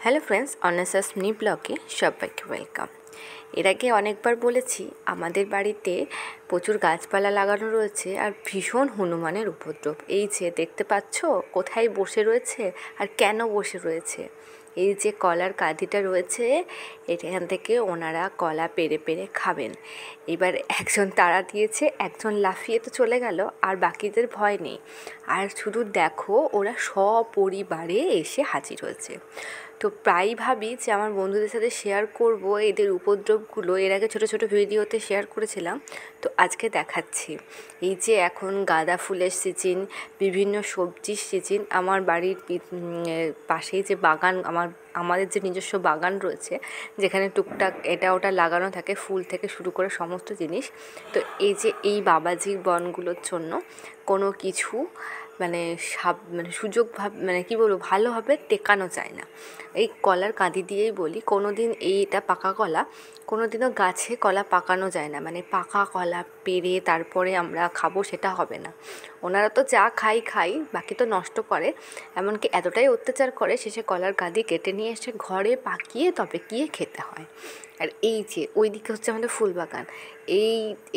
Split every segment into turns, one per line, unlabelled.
Hello friends, অনাসাস mini ব্লগে সবাইকে welcome. এর আগে অনেকবার বলেছি আমাদের বাড়িতে প্রচুর গাছপালা লাগানো রয়েছে আর ভীষণ হনুমানের উপদ্রব। এই যে দেখতে পাচ্ছ কোথায় বসে রয়েছে আর কেন বসে রয়েছে। এই যে কলার কাঁধিটা রয়েছে, এখান থেকে ওনারা কলা পেরে পেরে খাবেন। এবার একজন তাড়া দিয়েছে, একজন লাফিয়ে তো চলে গেল, আর বাকিদের ভয় নেই। আর শুধু দেখো ওরা সপরিবারে এসে হাজির হয়েছে। তো প্রায়ই ভাবি যে আমার বন্ধুদের সাথে শেয়ার করব এদের উপদ্রবগুলো। এর আগে ছোটো ছোটো ভিডিওতে শেয়ার করেছিলাম, তো আজকে দেখাচ্ছি। এই যে এখন গাঁদা ফুলের সিজন, বিভিন্ন সবজির সিজন। আমার বাড়ির পাশেই যে বাগান, আমাদের যে নিজস্ব বাগান রয়েছে, যেখানে টুকটাক এটা ওটা লাগানো থাকে, ফুল থেকে শুরু করে সমস্ত জিনিস। তো এই যে এই বাবাজির বনগুলোর জন্য কোনো কিছু কী বলবো, ভালোভাবে টেকানো যায় না। এই কলার কাঁদি দিয়েই বলি, কোনো দিন এইটা পাকা কলা, কোনো দিনও গাছে কলা পাকানো যায় না, মানে পাকা কলা পেরে তারপরে আমরা খাবো সেটা হবে না। ওনারা তো যা খাই বাকি তো নষ্ট করে, এমনকি এতটাই অত্যাচার করে শেষে কলার কাঁদি কেটে নিয়ে এসে ঘরে পাকিয়ে তবে গিয়ে খেতে হয়। আর এই যে ওই দিকে হচ্ছে আমাদের ফুল বাগান।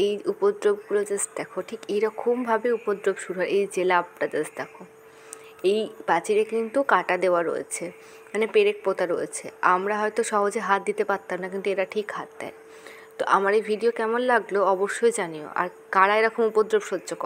এই উপদ্রবগুলো জাস্ট দেখো, ঠিক এইরকমভাবে উপদ্রব শুরু হয়। এই যে লাভটা জাস্ট দেখো, এই প্রাচীরে কিন্তু কাটা দেওয়া রয়েছে, মানে পেরেক পোতা রয়েছে। আমরা হয়তো সহজে হাত দিতে পারতাম না, কিন্তু এরা ঠিক হাত দেয়। তো আমার এই ভিডিও কেমন লাগলো অবশ্যই জানিও, আর কারা এরকম উপদ্রব সহ্য করে।